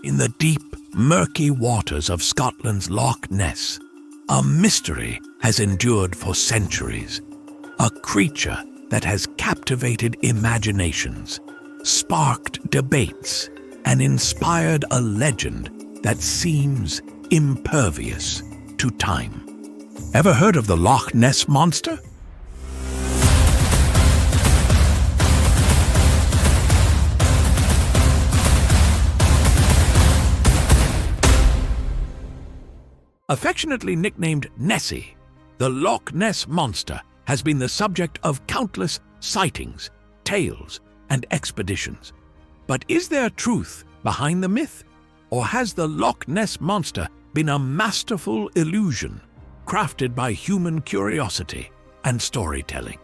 In the deep, murky waters of Scotland's Loch Ness, a mystery has endured for centuries. A creature that has captivated imaginations, sparked debates, and inspired a legend that seems impervious to time. Ever heard of the Loch Ness Monster? Affectionately nicknamed Nessie, the Loch Ness Monster has been the subject of countless sightings, tales, and expeditions. But is there truth behind the myth? Or has the Loch Ness Monster been a masterful illusion crafted by human curiosity and storytelling?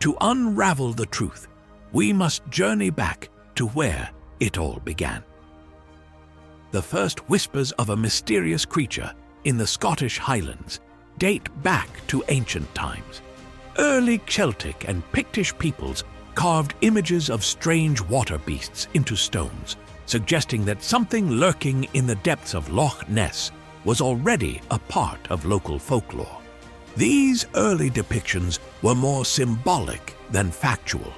To unravel the truth, we must journey back to where it all began. The first whispers of a mysterious creature in the Scottish Highlands date back to ancient times. Early Celtic and Pictish peoples carved images of strange water beasts into stones, suggesting that something lurking in the depths of Loch Ness was already a part of local folklore. These early depictions were more symbolic than factual,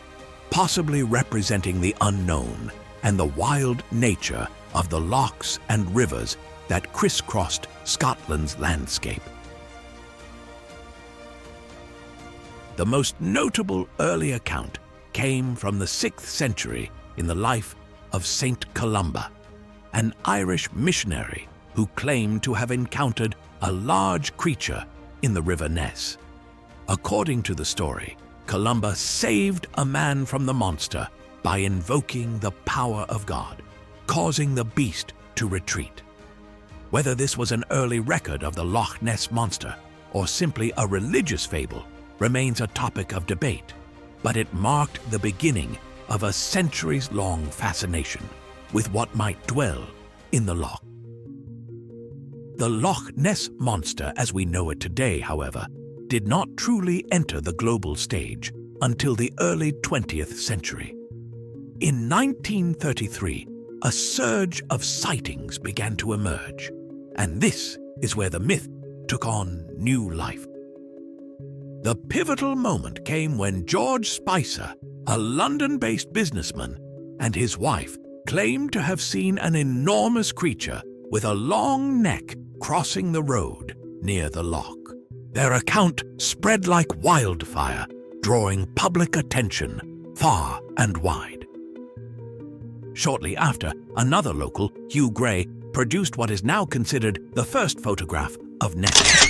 possibly representing the unknown and the wild nature of the lochs and rivers that crisscrossed Scotland's landscape. The most notable early account came from the 6th century in the life of Saint Columba, an Irish missionary who claimed to have encountered a large creature in the River Ness. According to the story, Columba saved a man from the monster by invoking the power of God, causing the beast to retreat. Whether this was an early record of the Loch Ness Monster or simply a religious fable remains a topic of debate, but it marked the beginning of a centuries-long fascination with what might dwell in the loch. The Loch Ness Monster as we know it today, however, did not truly enter the global stage until the early 20th century. In 1933, a surge of sightings began to emerge, and this is where the myth took on new life. The pivotal moment came when George Spicer, a London-based businessman, and his wife claimed to have seen an enormous creature with a long neck crossing the road near the loch. Their account spread like wildfire, drawing public attention far and wide. Shortly after, another local, Hugh Gray, produced what is now considered the first photograph of Nessie.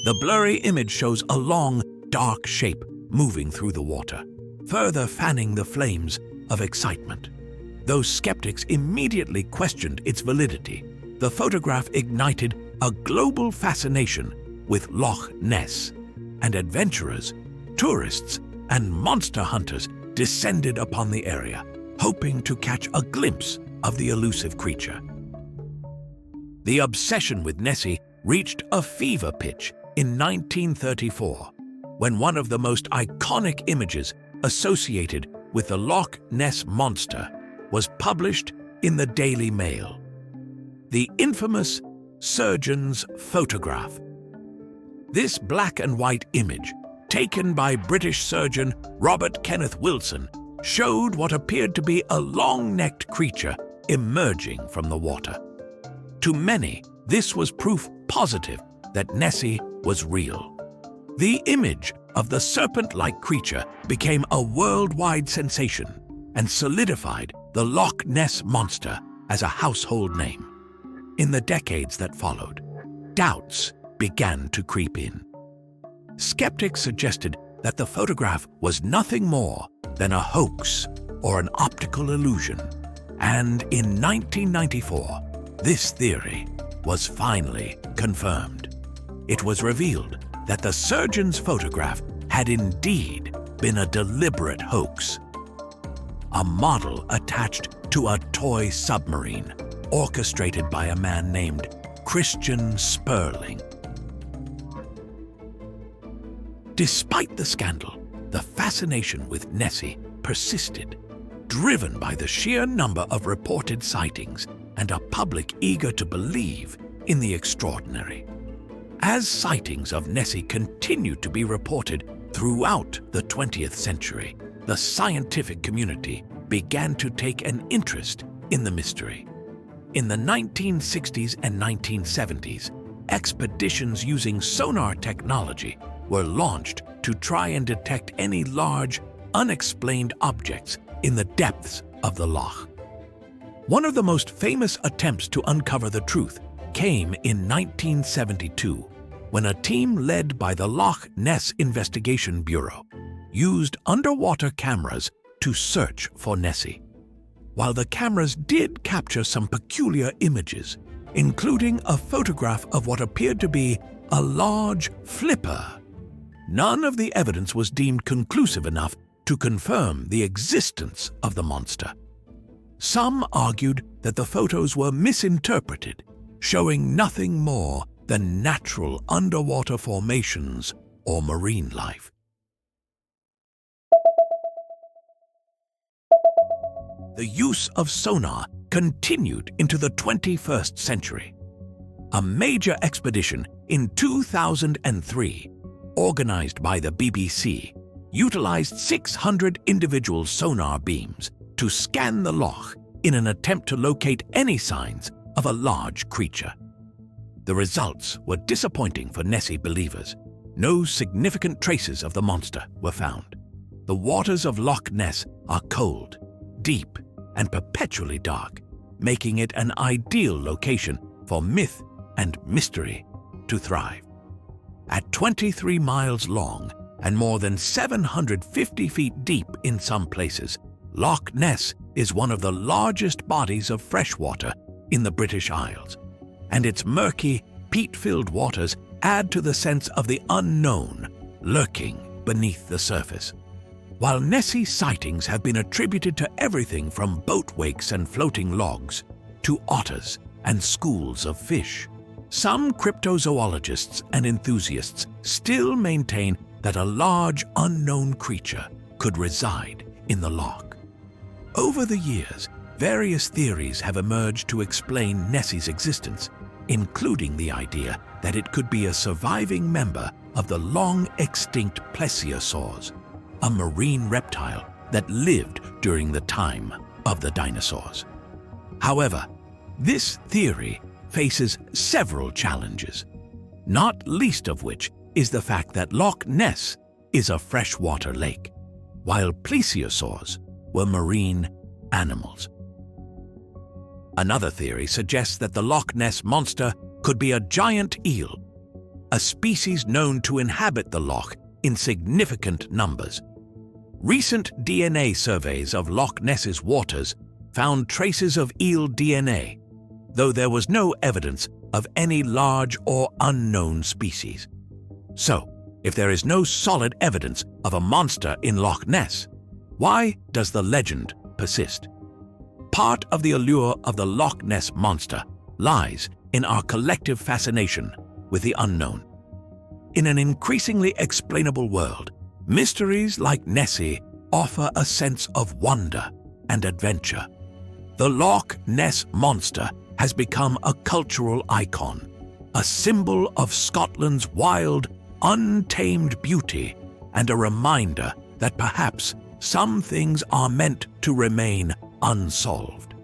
The blurry image shows a long, dark shape moving through the water, further fanning the flames of excitement. Though skeptics immediately questioned its validity, the photograph ignited a global fascination with Loch Ness, and adventurers, tourists, and monster hunters descended upon the area, hoping to catch a glimpse of the elusive creature. The obsession with Nessie reached a fever pitch in 1934, when one of the most iconic images associated with the Loch Ness Monster was published in the Daily Mail. The infamous surgeon's photograph. This black and white image, taken by British surgeon Robert Kenneth Wilson, showed what appeared to be a long-necked creature emerging from the water. To many, this was proof positive that Nessie was real. The image of the serpent-like creature became a worldwide sensation and solidified the Loch Ness Monster as a household name. In the decades that followed, doubts began to creep in. Skeptics suggested that the photograph was nothing more than a hoax or an optical illusion, and in 1994, this theory was finally confirmed. It was revealed that the surgeon's photograph had indeed been a deliberate hoax. A model attached to a toy submarine, orchestrated by a man named Christian Sperling. Despite the scandal, the fascination with Nessie persisted, driven by the sheer number of reported sightings and a public eager to believe in the extraordinary. As sightings of Nessie continued to be reported throughout the 20th century, the scientific community began to take an interest in the mystery. In the 1960s and 1970s, expeditions using sonar technology were launched to try and detect any large, unexplained objects in the depths of the loch. One of the most famous attempts to uncover the truth came in 1972, when a team led by the Loch Ness Investigation Bureau used underwater cameras to search for Nessie. While the cameras did capture some peculiar images, including a photograph of what appeared to be a large flipper, none of the evidence was deemed conclusive enough to confirm the existence of the monster. Some argued that the photos were misinterpreted, showing nothing more than natural underwater formations or marine life. The use of sonar continued into the 21st century. A major expedition in 2003, organized by the BBC, utilized 600 individual sonar beams to scan the loch in an attempt to locate any signs of a large creature. The results were disappointing for Nessie believers. No significant traces of the monster were found. The waters of Loch Ness are cold, deep, and perpetually dark, making it an ideal location for myth and mystery to thrive. At 23 miles long and more than 750 feet deep in some places, Loch Ness is one of the largest bodies of fresh water in the British Isles, and its murky, peat-filled waters add to the sense of the unknown lurking beneath the surface. While Nessie sightings have been attributed to everything from boat wakes and floating logs to otters and schools of fish, some cryptozoologists and enthusiasts still maintain that a large unknown creature could reside in the loch. Over the years, various theories have emerged to explain Nessie's existence, including the idea that it could be a surviving member of the long-extinct plesiosaurs, a marine reptile that lived during the time of the dinosaurs. However, this theory faces several challenges, not least of which is the fact that Loch Ness is a freshwater lake, while plesiosaurs were marine animals. Another theory suggests that the Loch Ness Monster could be a giant eel, a species known to inhabit the loch in significant numbers. Recent DNA surveys of Loch Ness's waters found traces of eel DNA, though there was no evidence of any large or unknown species. So, if there is no solid evidence of a monster in Loch Ness, why does the legend persist? Part of the allure of the Loch Ness Monster lies in our collective fascination with the unknown. In an increasingly explainable world, mysteries like Nessie offer a sense of wonder and adventure. The Loch Ness Monster has become a cultural icon, a symbol of Scotland's wild, untamed beauty, and a reminder that perhaps some things are meant to remain unsolved.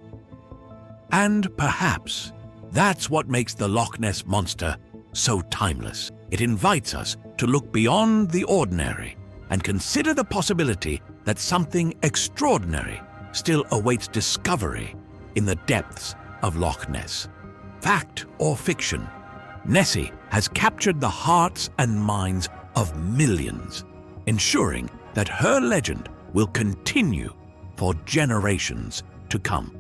And perhaps that's what makes the Loch Ness Monster so timeless. It invites us to look beyond the ordinary and consider the possibility that something extraordinary still awaits discovery in the depths of Loch Ness. Fact or fiction, Nessie has captured the hearts and minds of millions, ensuring that her legend will continue for generations to come.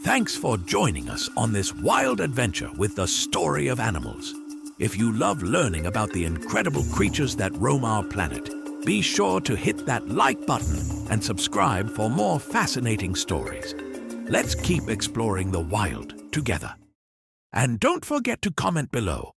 Thanks for joining us on this wild adventure with the story of animals. If you love learning about the incredible creatures that roam our planet, be sure to hit that like button and subscribe for more fascinating stories. Let's keep exploring the wild together. And don't forget to comment below